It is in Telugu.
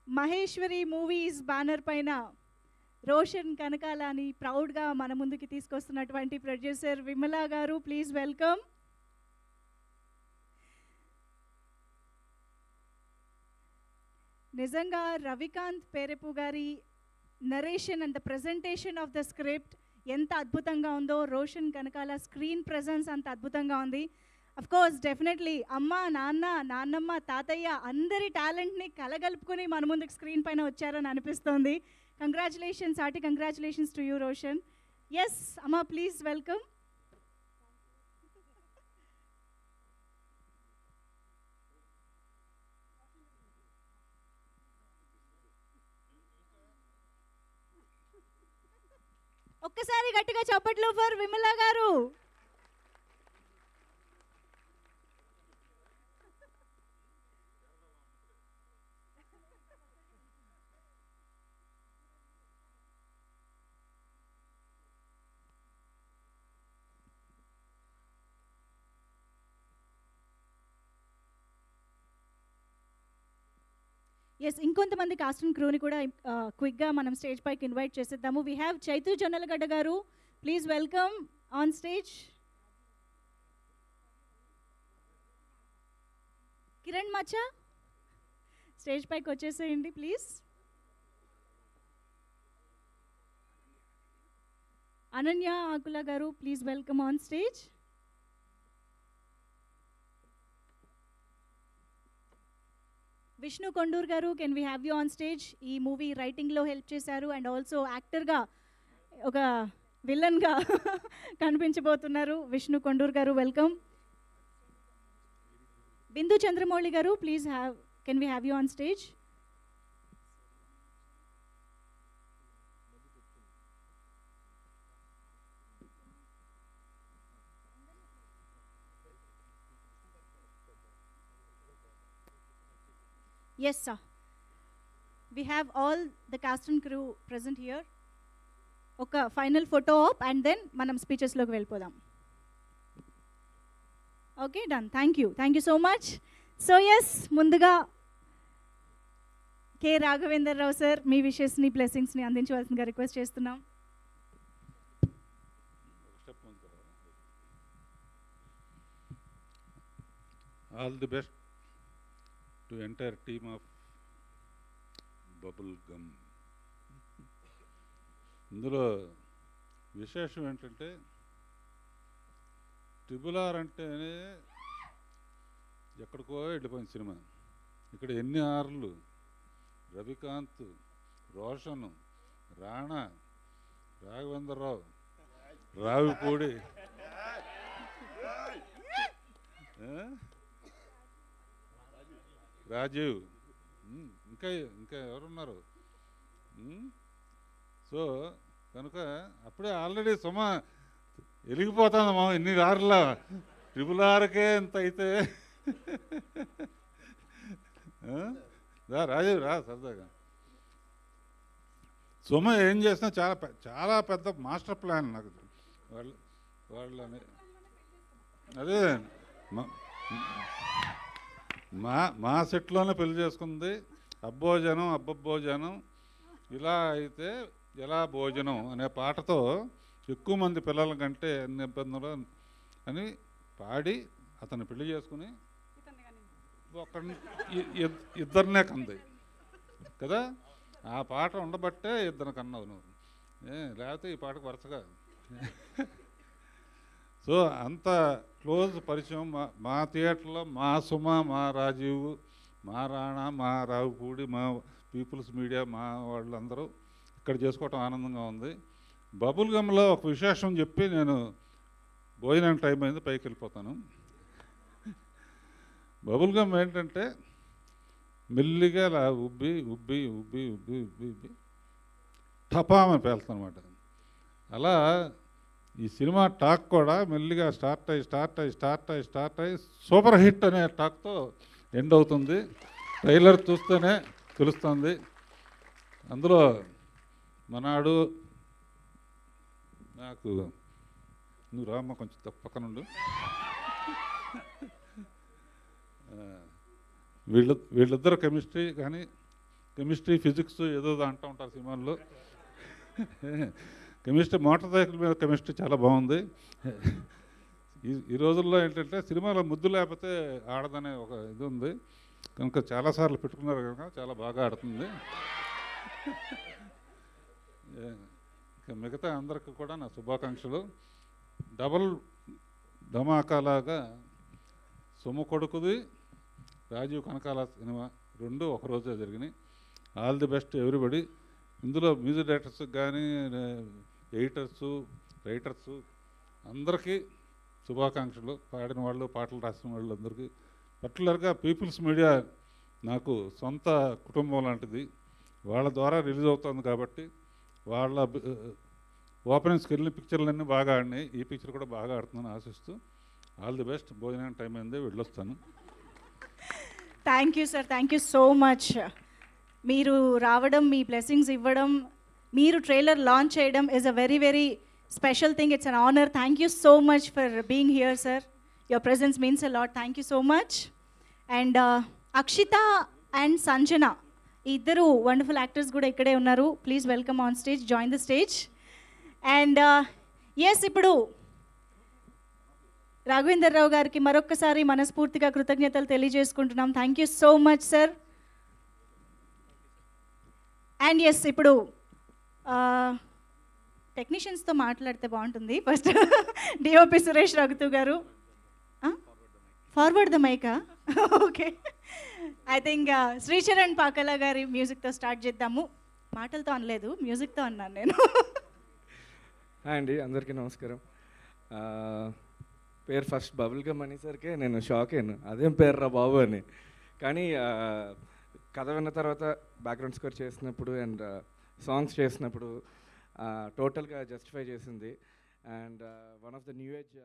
మహేశ్వరి మూవీస్ బ్యానర్ పైన రోషన్ కనకాలని ప్రౌడ్గా మన ముందుకి తీసుకొస్తున్నటువంటి ప్రొడ్యూసర్ విమలా గారు, ప్లీజ్ వెల్కమ్. నిజంగా రవికాంత్ పేరెపు గారి narration and the presentation of the script ఎంత అద్భుతంగా ఉందో, రోషన్ కనకాల స్క్రీన్ ప్రెజెన్స్ అంత అద్భుతంగా ఉంది. అఫ్ కోర్స్ డెఫినెట్లీ అమ్మ, నాన్న, నాన్నమ్మ, తాతయ్య అందరి టాలెంట్ని కలగలుపుకొని మన ముందుకు స్క్రీన్ పైన వచ్చారని అనిపిస్తోంది. Congratulations, Arti congratulations to you Roshan. Yes అమ్మ, ప్లీజ్ వెల్కమ్. ఒక్కసారి గట్టిగా చప్పట్లు ఫర్ విమలా గారు. ఎస్, ఇంకొంతమంది కాస్ట్ అండ్ క్రూని కూడా క్విక్గా మనం స్టేజ్ పైకి ఇన్వైట్ చేసేద్దాము. వీ హ్యావ్ చైతు జొన్నలగడ్డ గారు, please welcome on stage. Kiran మచ్చా స్టేజ్ పైకి వచ్చేసేయండి ప్లీజ్. అనన్య ఆకుల గారు, please welcome on stage. Vishnu Kondur గారు, can we have you on stage. ఈ మూవీ రైటింగ్లో హెల్ప్ చేశారు అండ్ ఆల్సో యాక్టర్గా ఒక విలన్గా కనిపించబోతున్నారు. విష్ణు కొండూర్ గారు, వెల్కమ్. బిందు చంద్రమౌళి గారు, please can we have you on stage. Yes, sir. We have all the cast and crew present here. ఒక final photo op and then మనం స్పీచెస్లోకి వెళ్ళిపోదాం. Okay, done. Thank you so much. So yes, ముందుగా కె రాఘవేందర్ రావు సార్, మీ విషెస్ని బ్లెస్సింగ్స్ని అందించవలసిందిగా రిక్వెస్ట్ చేస్తున్నాం. All the best to entire team of bubble gum. ఇందులో విశేషం ఏంటంటే ట్రిబుల్ ఆర్ అంటేనే ఎక్కడికో వెళ్ళిపోయిన సినిమా. ఇక్కడ ఎన్ని ఆర్లు, రవికాంత్, రోషన్, రాణా, రాఘవేంద్రరావు, రావిపూడి, రాజీవ్, ఇంకా ఇంకా ఎవరున్నారు. సో కనుక అప్పుడే ఆల్రెడీ సుమ వెలిగిపోతుంది. మా ఇన్ని ఆరులా ట్రిబుల్ ఆర్కే ఇంత అయితే రాజీవ్ రా సరదాగా. సుమ ఏం చేసినా చాలా చాలా పెద్ద మాస్టర్ ప్లాన్ నాకు వాళ్ళని. అదే మా సెట్లోనే పెళ్లి చేసుకుంది. అబ్బోజనం అబ్బబ్బోజనం ఇలా అయితే ఎలా భోజనం అనే పాటతో ఎక్కువ మంది పిల్లల కంటే ఎన్ని ఇబ్బందులు అని పాడి అతను పెళ్లి చేసుకుని ఇద్దరినే కంది కదా. ఆ పాట ఉండబట్టే ఇద్దరు కన్నావు నువ్వు, లేకపోతే ఈ పాటకు వరుసగా. సో అంత క్లోజ్ పరిచయం మా థియేటర్లో. మా సుమ, మా రాజీవ్, మా రాణా, మా రావుపూడి, మా పీపుల్స్ మీడియా, మా వాళ్ళందరూ ఇక్కడ చేసుకోవటం ఆనందంగా ఉంది. బబుల్ గమ్లో ఒక విశేషం చెప్పి నేను భోజనం టైం అయింది, పైకి వెళ్ళిపోతాను. బబుల్ గమ్ ఏంటంటే మెల్లిగా అలా ఉబ్బి ఉబ్బి ఉబ్బి ఉబ్బి ఉబ్బి ఉబ్బి టపామని పేలుతుందన్నమాట. అలా ఈ సినిమా టాక్ కూడా మెల్లిగా స్టార్ట్ అయ్యి సూపర్ హిట్ అనే టాక్తో ఎండ్ అవుతుంది. ట్రైలర్ చూస్తేనే తెలుస్తుంది. అందులో మనాడు నాకు నువ్వు రామ్మ కొంచెం పక్కనుండు. వీళ్ళిద్దరు కెమిస్ట్రీ కానీ కెమిస్ట్రీ ఫిజిక్స్ ఏదో అంటూ ఉంటారు సినిమాల్లో. కెమిస్ట్రీ మోటార్ సైకిల్ మీద కెమిస్ట్రీ చాలా బాగుంది. ఈ రోజుల్లో ఏంటంటే సినిమాలో ముద్దు లేకపోతే ఆడదనే ఒక ఇది ఉంది కనుక చాలాసార్లు పెట్టుకున్నారు కనుక చాలా బాగా ఆడుతుంది. మిగతా అందరికి కూడా నా శుభాకాంక్షలు. డబల్ ధమాకాలాగా సొమ్ము కొడుకుది రాజీవ్ కనకాల సినిమా రెండు ఒకరోజే జరిగినాయి. All the best everybody. ఇందులో మ్యూజిక్ డైరెక్టర్స్కి కానీ ఎడిటర్సు రైటర్సు అందరికీ శుభాకాంక్షలు. పాడిన వాళ్ళు పాటలు రాసిన వాళ్ళు అందరికీ. పర్టికులర్గా పీపుల్స్ మీడియా నాకు సొంత కుటుంబం లాంటిది. వాళ్ళ ద్వారా రిలీజ్ అవుతుంది కాబట్టి వాళ్ళ ఓపెనింగ్స్కి వెళ్ళిన పిక్చర్లన్నీ బాగా ఆడినాయి. ఈ పిక్చర్ కూడా బాగా ఆడుతుందని ఆశిస్తూ ఆల్ ది బెస్ట్. భోజనం టైం అయింది, వెళ్ళొస్తాను. Thank you sir, thank you so much. మీరు రావడం, మీ బ్లెస్సింగ్స్ ఇవ్వడం, మీరు ట్రైలర్ లాంచ్ చేయడం is a very very special thing. It's an honour. Thank you so much for being here sir. Your presence means a lot. Thank you so much. And Akshita and Sanjana ఇద్దరు వండర్ఫుల్ యాక్టర్స్ కూడా ఇక్కడే ఉన్నారు. Please welcome on stage, join the stage. And yes, ఇప్పుడు రాఘవేందర్ రావు గారికి మరొక్కసారి మనస్ఫూర్తిగా కృతజ్ఞతలు తెలియజేసుకుంటున్నాం. Thank you so much sir. And yes, ఇప్పుడు టెక్నీషియన్స్తో మాట్లాడితే బాగుంటుంది. ఫస్ట్ డిఓపి సురేష్ రఘుతు గారు, ఫార్వర్డ్ ద మైకా? Okay, I think Sricharan Pakala గారి మ్యూజిక్తో స్టార్ట్ చేద్దాము. మాటలతో అనలేదు, మ్యూజిక్తో అన్నాను నేను. హాయ్ అండి, అందరికీ నమస్కారం. పేరు ఫస్ట్ బబుల్ గమ్ అనేసరికి నేను షాక్ అయ్యాను, అదేం పేరు రా బాబు అని. కానీ కథ విన్న తర్వాత బ్యాక్గ్రౌండ్ స్కోర్ చేసినప్పుడు అండ్ సాంగ్స్ చేసినప్పుడు టోటల్గా జస్టిఫై చేసింది. And one of the new age